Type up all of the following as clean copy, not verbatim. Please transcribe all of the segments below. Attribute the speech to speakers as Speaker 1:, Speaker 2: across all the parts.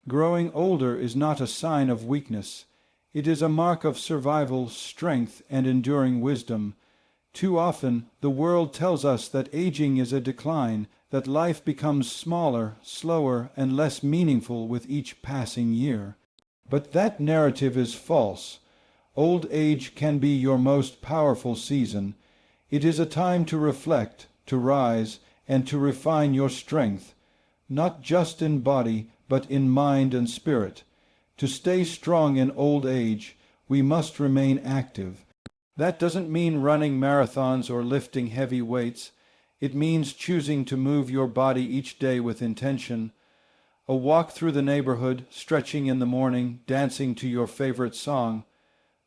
Speaker 1: Growing older is not a sign of weakness. It is a mark of survival, strength, and enduring wisdom. Too often, the world tells us that aging is a decline, that life becomes smaller, slower, and less meaningful with each passing year. But that narrative is false. Old age can be your most powerful season. It is a time to reflect, to rise, and to refine your strength, not just in body, but in mind and spirit. To stay strong in old age, we must remain active. That doesn't mean running marathons or lifting heavy weights. It means choosing to move your body each day with intention. A walk through the neighborhood, stretching in the morning, dancing to your favorite song.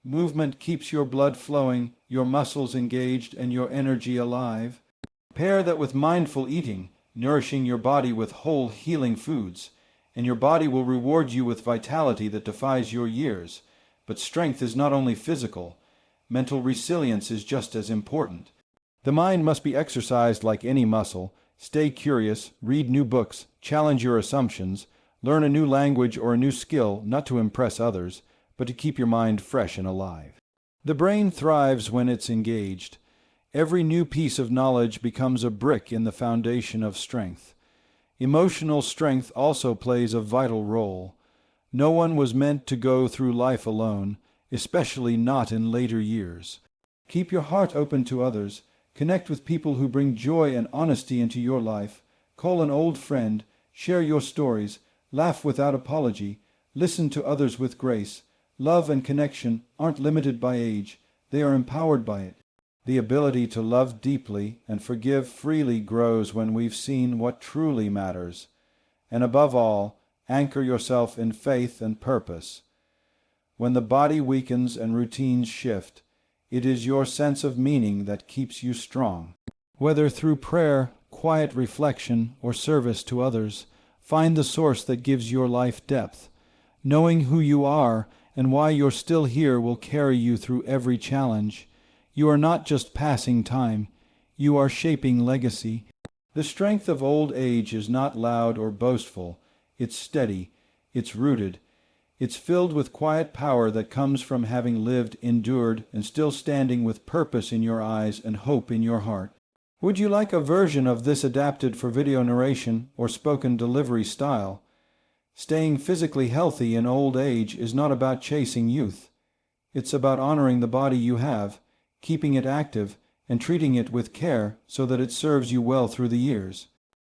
Speaker 1: Movement keeps your blood flowing, your muscles engaged, and your energy alive. Pair that with mindful eating, nourishing your body with whole healing foods, and your body will reward you with vitality that defies your years. But strength is not only physical. Mental resilience is just as important. The mind must be exercised like any muscle. Stay curious, read new books, challenge your assumptions, learn a new language or a new skill, not to impress others, but to keep your mind fresh and alive. The brain thrives when it's engaged. Every new piece of knowledge becomes a brick in the foundation of strength. Emotional strength also plays a vital role. No one was meant to go through life alone, especially not in later years. Keep your heart open to others. Connect with people who bring joy and honesty into your life. Call an old friend. Share your stories. Laugh without apology. Listen to others with grace. Love and connection aren't limited by age. They are empowered by it. The ability to love deeply and forgive freely grows when we've seen what truly matters. And above all, anchor yourself in faith and purpose. When the body weakens and routines shift, it is your sense of meaning that keeps you strong. Whether through prayer, quiet reflection, or service to others, find the source that gives your life depth. Knowing who you are and why you're still here will carry you through every challenge. You are not just passing time. You are shaping legacy. The strength of old age is not loud or boastful. It's steady. It's rooted. It's filled with quiet power that comes from having lived, endured, and still standing with purpose in your eyes and hope in your heart. Would you like a version of this adapted for video narration or spoken delivery style? Staying physically healthy in old age is not about chasing youth. It's about honoring the body you have, keeping it active, and treating it with care so that it serves you well through the years.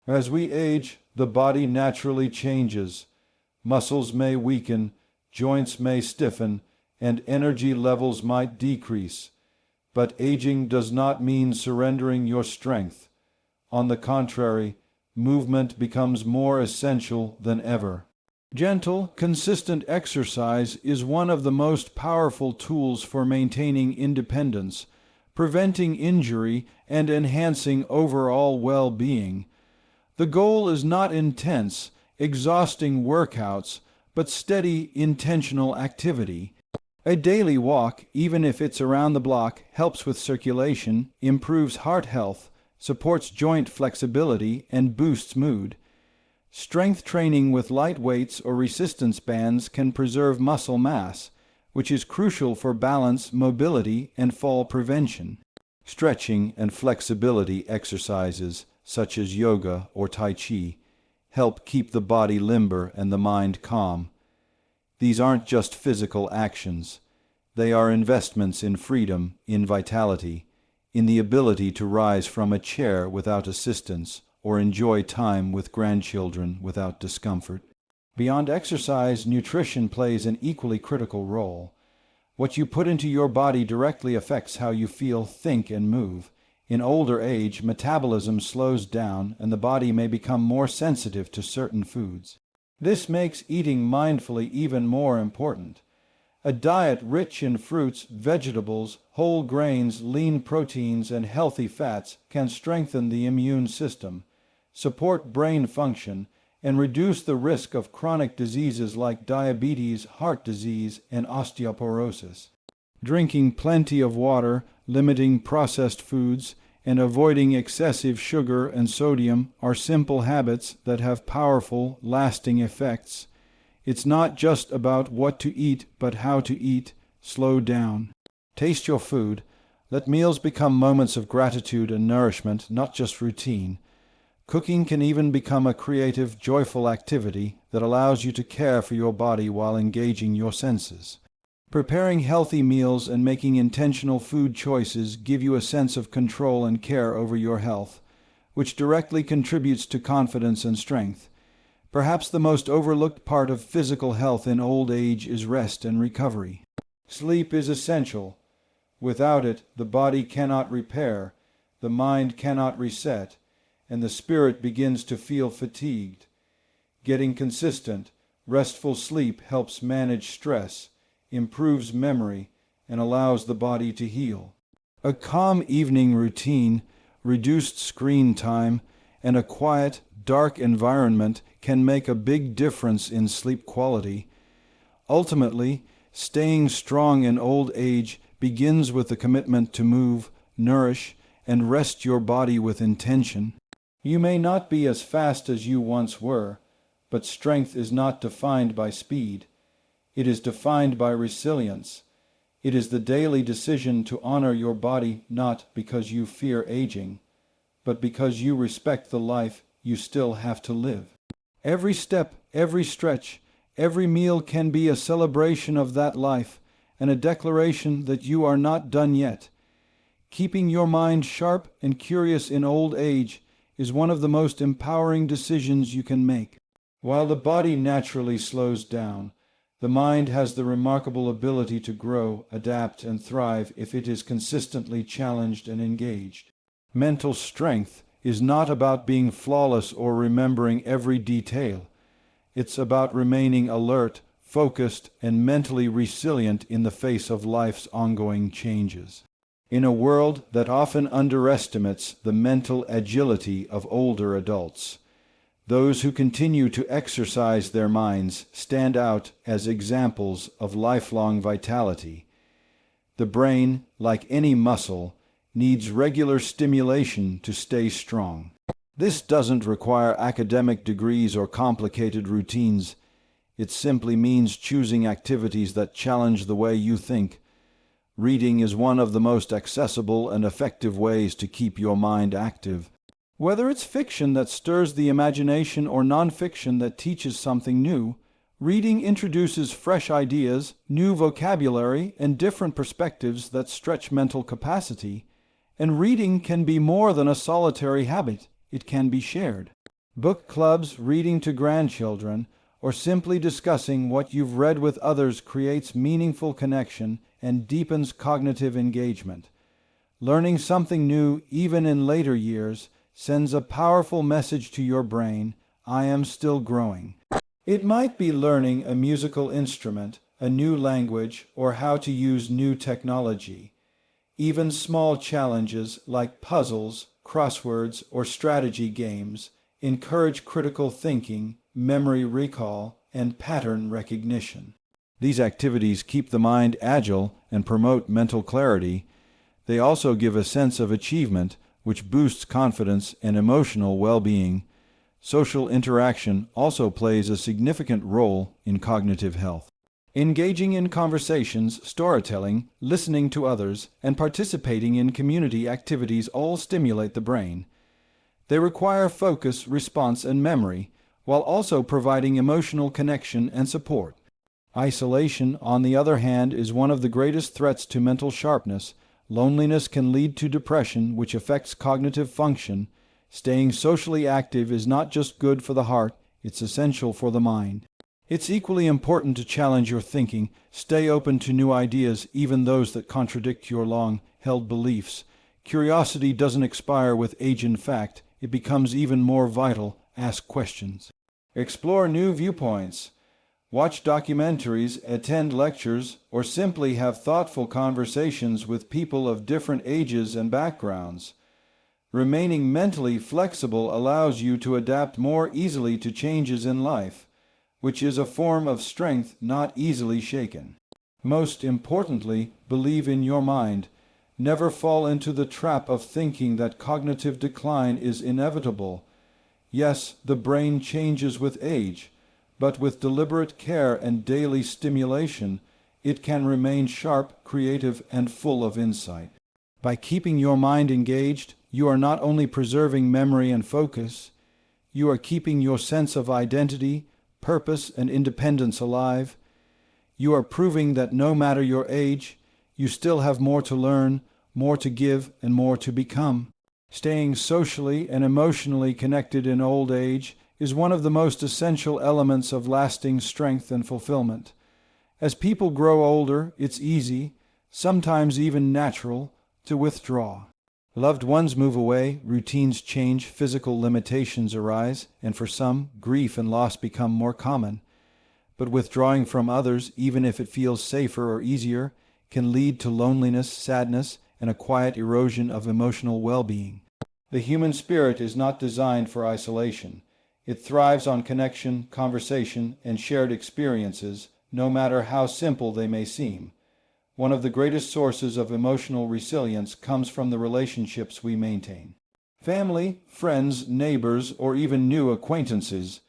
Speaker 1: As we age, the body naturally changes. Muscles may weaken, joints may stiffen, and energy levels might decrease. But aging does not mean surrendering your strength. On the contrary, movement becomes more essential than ever. Gentle, consistent exercise is one of the most powerful tools for maintaining independence, preventing injury, and enhancing overall well-being. The goal is not intense, exhausting workouts, but steady, intentional activity. A daily walk, even if it's around the block, helps with circulation, improves heart health, supports joint flexibility, and boosts mood. Strength training with light weights or resistance bands can preserve muscle mass, which is crucial for balance, mobility, and fall prevention. Stretching and flexibility exercises, such as yoga or Tai Chi, help keep the body limber and the mind calm. These aren't just physical actions. They are investments in freedom, in vitality, in the ability to rise from a chair without assistance or enjoy time with grandchildren without discomfort. Beyond exercise, nutrition plays an equally critical role. What you put into your body directly affects how you feel, think, and move. In older age, metabolism slows down and the body may become more sensitive to certain foods. This makes eating mindfully even more important. A diet rich in fruits, vegetables, whole grains, lean proteins, and healthy fats can strengthen the immune system, support brain function, and reduce the risk of chronic diseases like diabetes, heart disease, and osteoporosis. Drinking plenty of water, limiting processed foods, and avoiding excessive sugar and sodium are simple habits that have powerful, lasting effects. It's not just about what to eat, but how to eat. Slow down. Taste your food. Let meals become moments of gratitude and nourishment, not just routine. Cooking can even become a creative, joyful activity that allows you to care for your body while engaging your senses. Preparing healthy meals and making intentional food choices give you a sense of control and care over your health, which directly contributes to confidence and strength. Perhaps the most overlooked part of physical health in old age is rest and recovery. Sleep is essential. Without it, the body cannot repair, the mind cannot reset, and the spirit begins to feel fatigued. Getting consistent, restful sleep helps manage stress, improves memory, and allows the body to heal. A calm evening routine, reduced screen time, and a quiet, dark environment can make a big difference in sleep quality. Ultimately, staying strong in old age begins with the commitment to move, nourish, and rest your body with intention. You may not be as fast as you once were, but strength is not defined by speed. It is defined by resilience. It is the daily decision to honor your body not because you fear aging, but because you respect the life you still have to live. Every step, every stretch, every meal can be a celebration of that life and a declaration that you are not done yet. Keeping your mind sharp and curious in old age is one of the most empowering decisions you can make. While the body naturally slows down, the mind has the remarkable ability to grow, adapt, and thrive if it is consistently challenged and engaged. Mental strength is not about being flawless or remembering every detail. It's about remaining alert, focused, and mentally resilient in the face of life's ongoing changes. In a world that often underestimates the mental agility of older adults, those who continue to exercise their minds stand out as examples of lifelong vitality. The brain, like any muscle, needs regular stimulation to stay strong. This doesn't require academic degrees or complicated routines. It simply means choosing activities that challenge the way you think. Reading is one of the most accessible and effective ways to keep your mind active. Whether it's fiction that stirs the imagination or nonfiction that teaches something new, reading introduces fresh ideas, new vocabulary, and different perspectives that stretch mental capacity. And reading can be more than a solitary habit. It can be shared. Book clubs, reading to grandchildren, or simply discussing what you've read with others creates meaningful connection and deepens cognitive engagement. Learning something new, even in later years, sends a powerful message to your brain: I am still growing. It might be learning a musical instrument, a new language, or how to use new technology. Even small challenges like puzzles, crosswords, or strategy games encourage critical thinking, memory recall, and pattern recognition. These activities keep the mind agile and promote mental clarity. They also give a sense of achievement, which boosts confidence and emotional well-being. Social interaction also plays a significant role in cognitive health. Engaging in conversations, storytelling, listening to others, and participating in community activities all stimulate the brain. They require focus, response, and memory, while also providing emotional connection and support. Isolation, on the other hand, is one of the greatest threats to mental sharpness. Loneliness can lead to depression, which affects cognitive function. Staying socially active is not just good for the heart, it's essential for the mind. It's equally important to challenge your thinking, stay open to new ideas, even those that contradict your long-held beliefs. Curiosity doesn't expire with age. In fact, it becomes even more vital. Ask questions. Explore new viewpoints. Watch documentaries, attend lectures, or simply have thoughtful conversations with people of different ages and backgrounds. Remaining mentally flexible allows you to adapt more easily to changes in life, which is a form of strength not easily shaken. Most importantly, believe in your mind. Never fall into the trap of thinking that cognitive decline is inevitable. Yes, the brain changes with age, but with deliberate care and daily stimulation, it can remain sharp, creative, and full of insight. By keeping your mind engaged, you are not only preserving memory and focus, you are keeping your sense of identity, purpose, and independence alive. You are proving that no matter your age, you still have more to learn, more to give, and more to become. Staying socially and emotionally connected in old age is one of the most essential elements of lasting strength and fulfillment. As people grow older, it's easy, sometimes even natural, to withdraw. Loved ones move away, routines change, physical limitations arise, and for some, grief and loss become more common. But withdrawing from others, even if it feels safer or easier, can lead to loneliness, sadness, and a quiet erosion of emotional well-being. The human spirit is not designed for isolation. It thrives on connection, conversation, and shared experiences, no matter how simple they may seem. One of the greatest sources of emotional resilience comes from the relationships we maintain. Family, friends, neighbors, or even new acquaintances.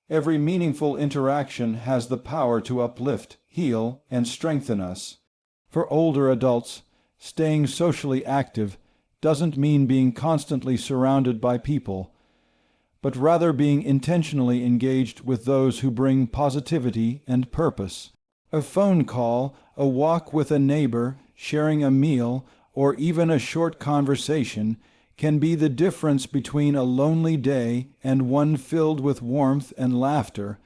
Speaker 1: Every meaningful interaction has the power to uplift, heal, and strengthen us. For older adults, staying socially active doesn't mean being constantly surrounded by people, but rather being intentionally engaged with those who bring positivity and purpose. A phone call, a walk with a neighbor, sharing a meal, or even a short conversation can be the difference between a lonely day and one filled with warmth and laughter.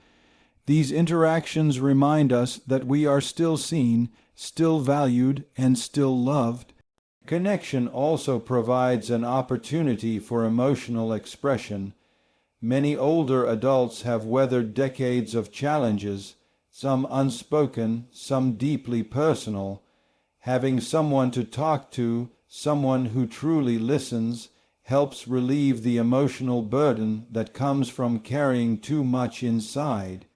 Speaker 1: These interactions remind us that we are still seen, still valued, and still loved. Connection also provides an opportunity for emotional expression. Many older adults have weathered decades of challenges, some unspoken, some deeply personal. Having someone to talk to, someone who truly listens, helps relieve the emotional burden that comes from carrying too much inside.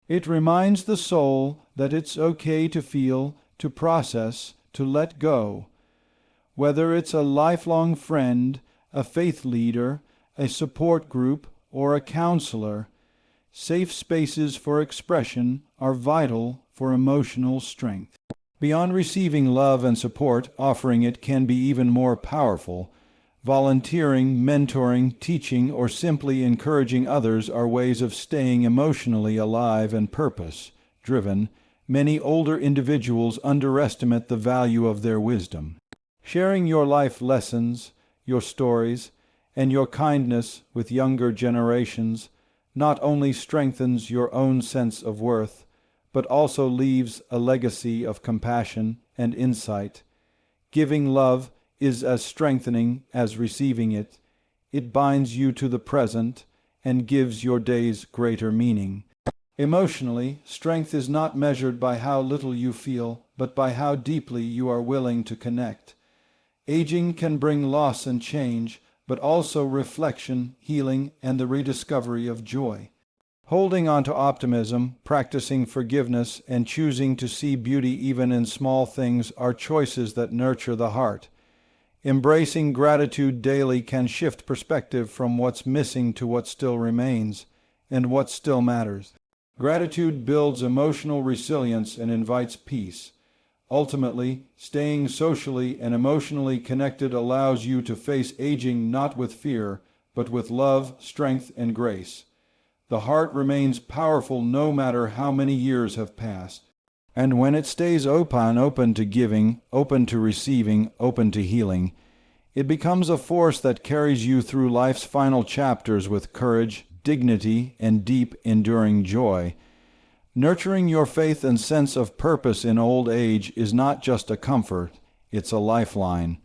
Speaker 1: It reminds the soul that it's okay to feel, to process, to let go. Whether it's a lifelong friend, a faith leader, a support group, or a counselor, safe spaces for expression are vital for emotional strength. Beyond receiving love and support, offering it can be even more powerful. Volunteering, mentoring, teaching, or simply encouraging others are ways of staying emotionally alive and purpose-driven. Many older individuals underestimate the value of their wisdom. Sharing your life lessons, your stories, and your kindness with younger generations not only strengthens your own sense of worth, but also leaves a legacy of compassion and insight. Giving love is as strengthening as receiving it. It binds you to the present and gives your days greater meaning. Emotionally, strength is not measured by how little you feel, but by how deeply you are willing to connect. Aging can bring loss and change, but also reflection, healing, and the rediscovery of joy. Holding on to optimism, practicing forgiveness, and choosing to see beauty even in small things are choices that nurture the heart. Embracing gratitude daily can shift perspective from what's missing to what still remains, and what still matters. Gratitude builds emotional resilience and invites peace. Ultimately, staying socially and emotionally connected allows you to face aging not with fear, but with love, strength, and grace. The heart remains powerful no matter how many years have passed. And when it stays open to giving, open to receiving, open to healing, it becomes a force that carries you through life's final chapters with courage, dignity, and deep, enduring joy. Nurturing your faith and sense of purpose in old age is not just a comfort, it's a lifeline.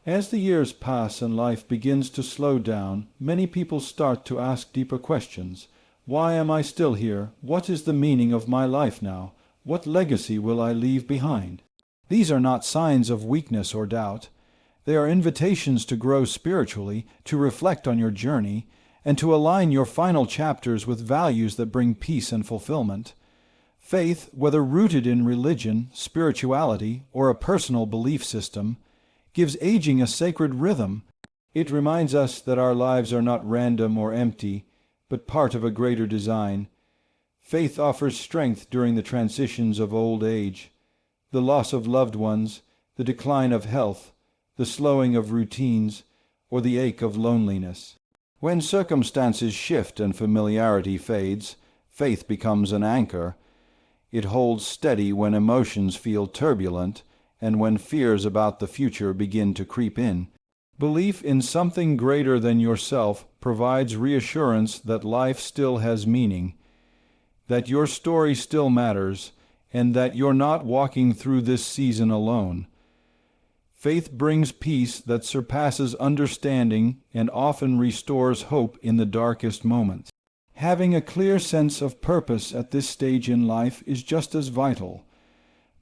Speaker 1: As the years pass and life begins to slow down, many people start to ask deeper questions. Why am I still here? What is the meaning of my life now? What legacy will I leave behind? These are not signs of weakness or doubt. They are invitations to grow spiritually, to reflect on your journey, and to align your final chapters with values that bring peace and fulfillment. Faith, whether rooted in religion, spirituality, or a personal belief system, gives aging a sacred rhythm. It reminds us that our lives are not random or empty, but part of a greater design. Faith offers strength during the transitions of old age, the loss of loved ones, the decline of health, the slowing of routines, or the ache of loneliness. When circumstances shift and familiarity fades, faith becomes an anchor. It holds steady when emotions feel turbulent and when fears about the future begin to creep in. Belief in something greater than yourself provides reassurance that life still has meaning, that your story still matters, and that you're not walking through this season alone. Faith brings peace that surpasses understanding and often restores hope in the darkest moments. Having a clear sense of purpose at this stage in life is just as vital.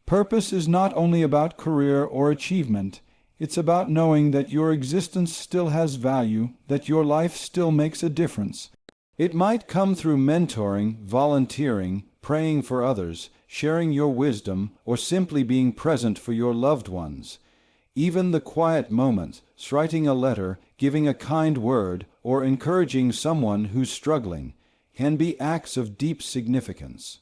Speaker 1: Purpose is not only about career or achievement. It's about knowing that your existence still has value, that your life still makes a difference. It might come through mentoring, volunteering, praying for others, sharing your wisdom, or simply being present for your loved ones. Even the quiet moments, writing a letter, giving a kind word, or encouraging someone who's struggling, can be acts of deep significance.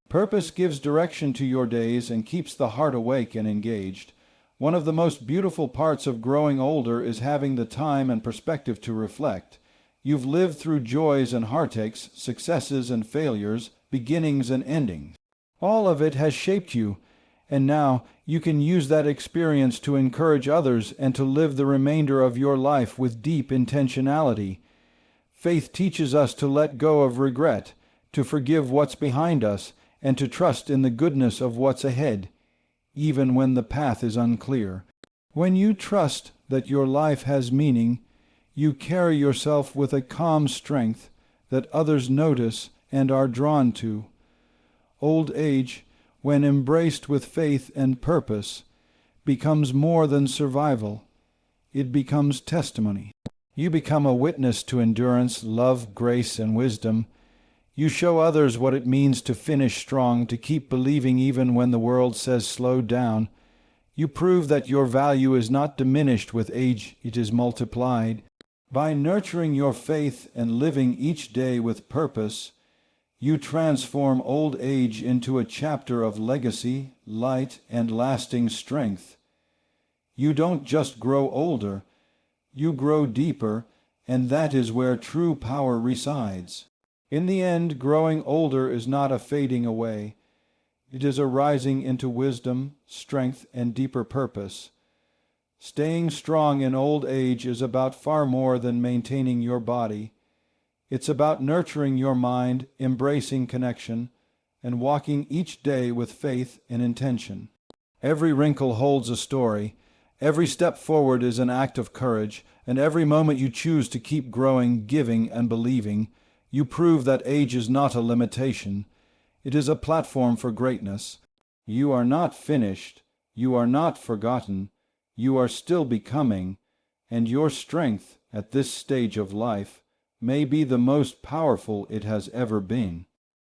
Speaker 1: Purpose gives direction to your days and keeps the heart awake and engaged. One of the most beautiful parts of growing older is having the time and perspective to reflect. You've lived through joys and heartaches, successes and failures, beginnings and endings. All of it has shaped you, and now you can use that experience to encourage others and to live the remainder of your life with deep intentionality. Faith teaches us to let go of regret, to forgive what's behind us, and to trust in the goodness of what's ahead, even when the path is unclear. When you trust that your life has meaning, you carry yourself with a calm strength that others notice and are drawn to. Old age, when embraced with faith and purpose, becomes more than survival. It becomes testimony. You become a witness to endurance, love, grace, and wisdom. You show others what it means to finish strong, to keep believing even when the world says slow down. You prove that your value is not diminished with age, it is multiplied. By nurturing your faith and living each day with purpose, you transform old age into a chapter of legacy, light, and lasting strength. You don't just grow older, you grow deeper, and that is where true power resides. In the end, growing older is not a fading away. It is a rising into wisdom, strength, and deeper purpose. Staying strong in old age is about far more than maintaining your body. It's about nurturing your mind, embracing connection, and walking each day with faith and intention. Every wrinkle holds a story. Every step forward is an act of courage, and every moment you choose to keep growing, giving, and believing, you prove that age is not a limitation. It is a platform for greatness. You are not finished. You are not forgotten. You are still becoming, and your strength at this stage of life may be the most powerful it has ever been.